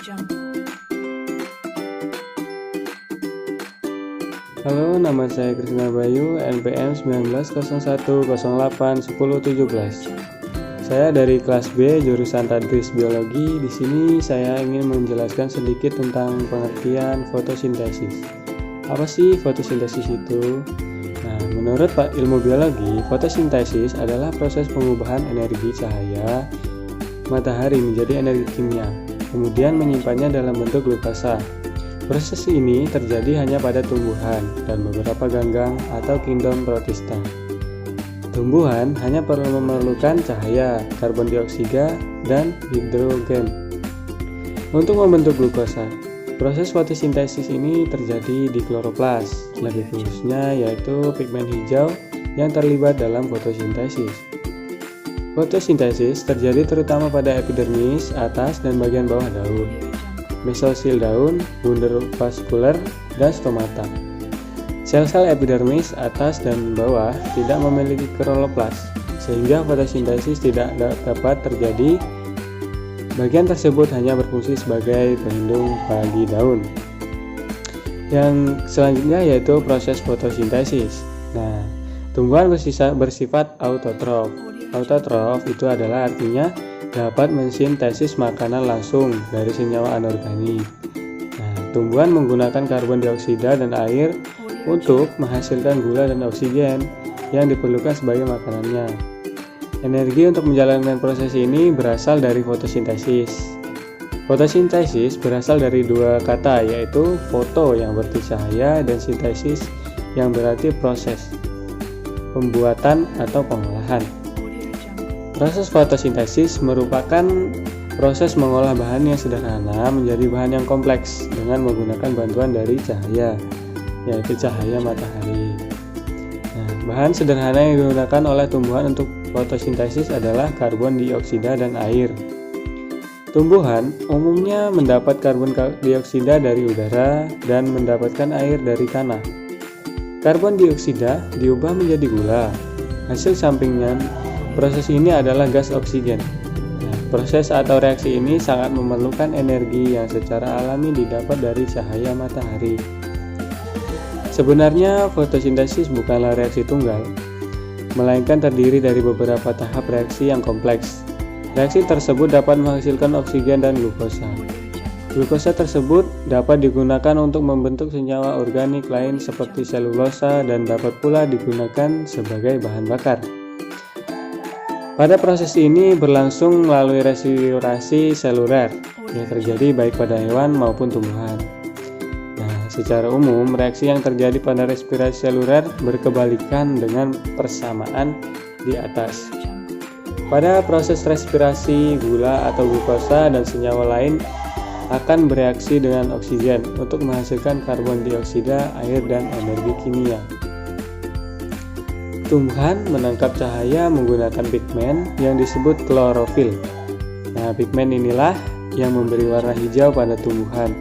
Halo, nama saya Krisna Bayu, NPM 1901081017. Saya dari kelas B, jurusan Tadris Biologi. Di sini saya ingin menjelaskan sedikit tentang pengertian fotosintesis. Apa sih fotosintesis itu? Nah, menurut ilmu biologi, fotosintesis adalah proses pengubahan energi cahaya matahari menjadi energi kimia, kemudian menyimpannya dalam bentuk glukosa. Proses ini terjadi hanya pada tumbuhan dan beberapa ganggang atau kingdom protista. Tumbuhan hanya memerlukan cahaya, karbon dioksida, dan hidrogen untuk membentuk glukosa. Proses fotosintesis ini terjadi di kloroplas, lebih khususnya yaitu pigmen hijau yang terlibat dalam fotosintesis. Fotosintesis terjadi terutama pada epidermis atas dan bagian bawah daun, mesosil daun, bunder vaskuler, dan stomata. Sel-sel epidermis atas dan bawah tidak memiliki kloroplas, sehingga fotosintesis tidak dapat terjadi. Bagian tersebut hanya berfungsi sebagai pelindung bagi daun. Yang selanjutnya yaitu proses fotosintesis. Nah, tumbuhan bersifat autotrof. Autotrof itu adalah artinya dapat mensintesis makanan langsung dari senyawa anorganik. Nah, tumbuhan menggunakan karbon dioksida dan air untuk menghasilkan gula dan oksigen yang diperlukan sebagai makanannya. Energi untuk menjalankan proses ini berasal dari fotosintesis. Fotosintesis berasal dari dua kata, yaitu foto yang berarti cahaya dan sintesis yang berarti proses pembuatan atau pengolahan. Proses fotosintesis merupakan proses mengolah bahan yang sederhana menjadi bahan yang kompleks dengan menggunakan bantuan dari cahaya, yaitu cahaya matahari. Nah, bahan sederhana yang digunakan oleh tumbuhan untuk fotosintesis adalah karbon dioksida dan air. Tumbuhan umumnya mendapat karbon dioksida dari udara dan mendapatkan air dari tanah. Karbon dioksida diubah menjadi gula. Hasil sampingan proses ini adalah gas oksigen. Nah, proses atau reaksi ini sangat memerlukan energi yang secara alami didapat dari cahaya matahari. Sebenarnya fotosintesis bukanlah reaksi tunggal, melainkan terdiri dari beberapa tahap reaksi yang kompleks. Reaksi tersebut dapat menghasilkan oksigen dan glukosa. Glukosa tersebut dapat digunakan untuk membentuk senyawa organik lain seperti selulosa dan dapat pula digunakan sebagai bahan bakar. Pada proses ini berlangsung melalui respirasi seluler yang terjadi baik pada hewan maupun tumbuhan. Nah, secara umum reaksi yang terjadi pada respirasi seluler berkebalikan dengan persamaan di atas. Pada proses respirasi, gula atau glukosa dan senyawa lain akan bereaksi dengan oksigen untuk menghasilkan karbon dioksida, air, dan energi kimia. Tumbuhan menangkap cahaya menggunakan pigmen yang disebut klorofil. Nah, pigmen inilah yang memberi warna hijau pada tumbuhan.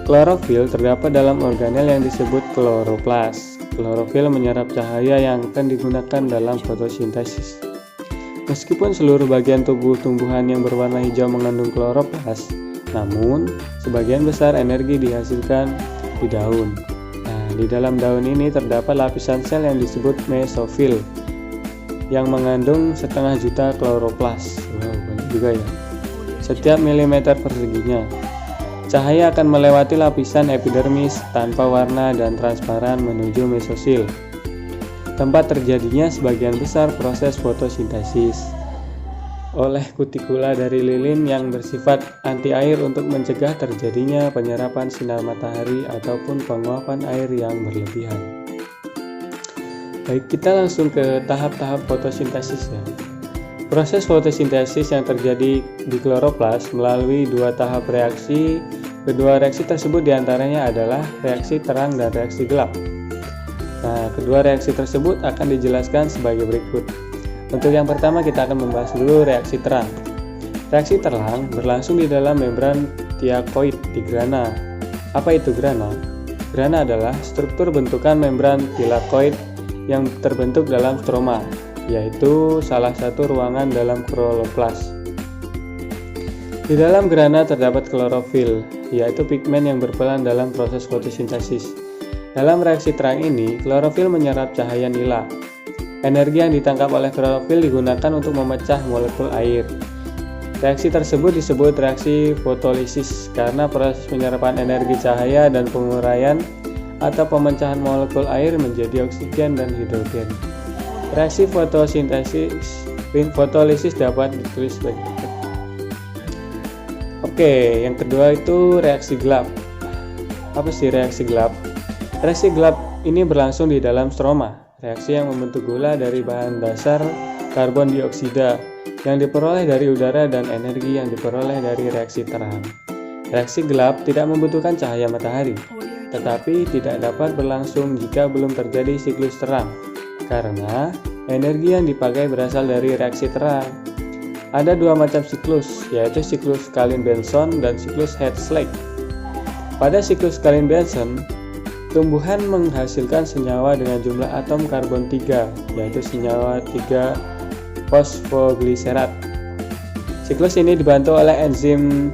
Klorofil terdapat dalam organel yang disebut kloroplas. Klorofil menyerap cahaya yang akan digunakan dalam fotosintesis. Meskipun seluruh bagian tubuh tumbuhan yang berwarna hijau mengandung kloroplas, namun sebagian besar energi dihasilkan di daun. Di dalam daun ini terdapat lapisan sel yang disebut mesofil yang mengandung 1,5 juta kloroplas. Wow, banyak juga ya. Setiap milimeter perseginya. Cahaya akan melewati lapisan epidermis tanpa warna dan transparan menuju mesosil, tempat terjadinya sebagian besar proses fotosintesis oleh kutikula dari lilin yang bersifat anti air untuk mencegah terjadinya penyerapan sinar matahari ataupun penguapan air yang berlebihan. Baik, kita langsung ke tahap-tahap fotosintesis ya. Proses fotosintesis yang terjadi di kloroplas melalui dua tahap reaksi. Kedua reaksi tersebut diantaranya adalah reaksi terang dan reaksi gelap. Nah, kedua reaksi tersebut akan dijelaskan sebagai berikut. Untuk yang pertama kita akan membahas dulu reaksi terang. Reaksi terang berlangsung di dalam membran tiakoid di grana. Apa itu grana? Grana adalah struktur bentukan membran tilakoid yang terbentuk dalam stroma, yaitu salah satu ruangan dalam kloroplas. Di dalam gerhana terdapat klorofil, yaitu pigmen yang berperan dalam proses fotosintesis. Dalam reaksi terang ini, klorofil menyerap cahaya nila. Energi yang ditangkap oleh klorofil digunakan untuk memecah molekul air. Reaksi tersebut disebut reaksi fotolisis karena proses penyerapan energi cahaya dan penguraian atau pemecahan molekul air menjadi oksigen dan hidrogen. Reaksi fotolisis dapat ditulis sebagai berikut. Oke, yang kedua itu reaksi gelap. Apa sih reaksi gelap? Reaksi gelap ini berlangsung di dalam stroma, reaksi yang membentuk gula dari bahan dasar karbon dioksida yang diperoleh dari udara dan energi yang diperoleh dari reaksi terang. Reaksi gelap tidak membutuhkan cahaya matahari, tetapi tidak dapat berlangsung jika belum terjadi siklus terang, karena energi yang dipakai berasal dari reaksi terang. Ada dua macam siklus, yaitu siklus Calvin-Benson dan siklus Hertzsprung. Pada siklus Calvin-Benson, tumbuhan menghasilkan senyawa dengan jumlah atom karbon 3, yaitu senyawa 3-fosfogliserat. Siklus ini dibantu oleh enzim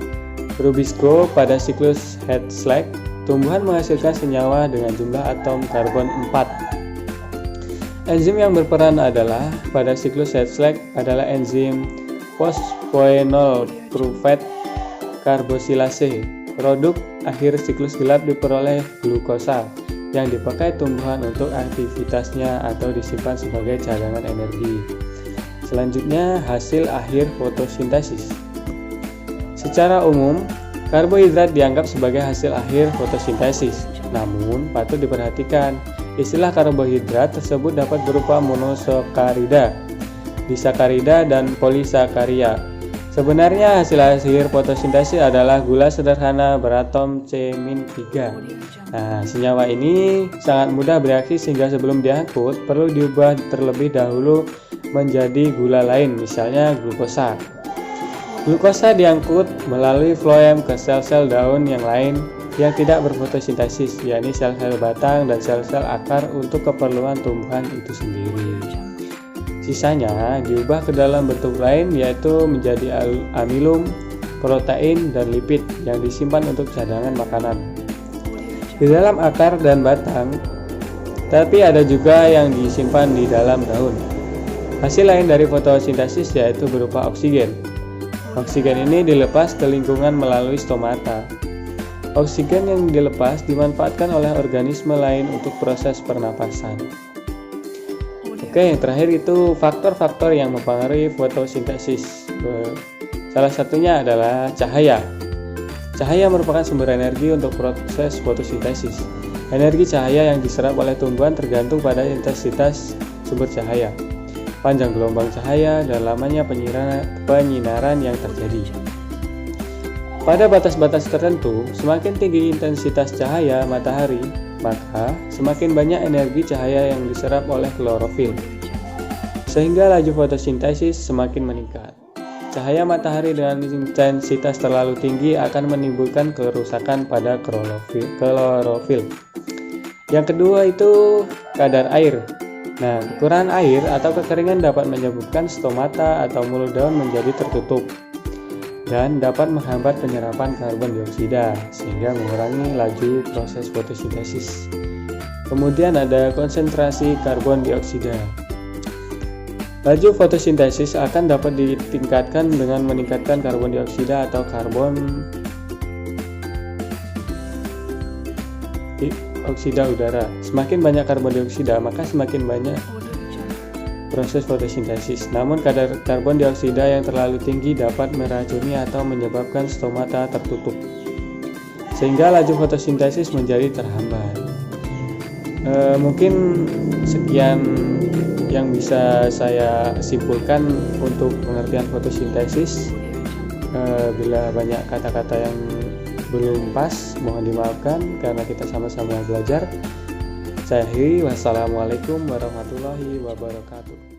Rubisco. Pada siklus Hertzsprung, tumbuhan menghasilkan senyawa dengan jumlah atom karbon 4. Enzim yang berperan adalah pada siklus Hertzsprung adalah enzim fosfoenol pyruvate karbosilase. Produk akhir siklus gelap diperoleh glukosa yang dipakai tumbuhan untuk aktivitasnya atau disimpan sebagai cadangan energi. Selanjutnya, hasil akhir fotosintesis. Secara umum, karbohidrat dianggap sebagai hasil akhir fotosintesis. Namun, patut diperhatikan, istilah karbohidrat tersebut dapat berupa monosakarida, disakarida, dan polisakaria. Sebenarnya hasil akhir fotosintesis adalah gula sederhana beratom C-3. Nah, senyawa ini sangat mudah bereaksi sehingga sebelum diangkut perlu diubah terlebih dahulu menjadi gula lain, misalnya glukosa. Glukosa diangkut melalui floem ke sel-sel daun yang lain yang tidak berfotosintesis, yakni sel-sel batang dan sel-sel akar untuk keperluan tumbuhan itu sendiri. Sisanya diubah ke dalam bentuk lain, yaitu menjadi amilum, protein, dan lipid yang disimpan untuk cadangan makanan di dalam akar dan batang, tapi ada juga yang disimpan di dalam daun. Hasil lain dari fotosintesis yaitu berupa oksigen. Oksigen ini dilepas ke lingkungan melalui stomata. Oksigen yang dilepas dimanfaatkan oleh organisme lain untuk proses pernapasan. Oke, yang terakhir itu faktor-faktor yang mempengaruhi fotosintesis. Salah satunya adalah cahaya. Cahaya merupakan sumber energi untuk proses fotosintesis. Energi cahaya yang diserap oleh tumbuhan tergantung pada intensitas sumber cahaya, panjang gelombang cahaya, dan lamanya penyinaran yang terjadi. Pada batas-batas tertentu, semakin tinggi intensitas cahaya matahari, maka semakin banyak energi cahaya yang diserap oleh klorofil, sehingga laju fotosintesis semakin meningkat. Cahaya matahari dengan intensitas terlalu tinggi akan menimbulkan kerusakan pada klorofil. Yang kedua itu kadar air. Nah, kekurangan air atau kekeringan dapat menyebabkan stomata atau mulut daun menjadi tertutup dan dapat menghambat penyerapan karbon dioksida sehingga mengurangi laju proses fotosintesis. Kemudian ada konsentrasi karbon dioksida. Laju fotosintesis akan dapat ditingkatkan dengan meningkatkan karbon dioksida atau karbon dioksida udara. Semakin banyak karbon dioksida, maka semakin banyak proses fotosintesis. Namun kadar karbon dioksida yang terlalu tinggi dapat meracuni atau menyebabkan stomata tertutup, sehingga laju fotosintesis menjadi terhambat. Mungkin sekian yang bisa saya simpulkan untuk pengertian fotosintesis. Bila banyak kata-kata yang belum pas, mohon dimaafkan karena kita sama-sama belajar. Saya akhiri, wassalamualaikum warahmatullahi wabarakatuh.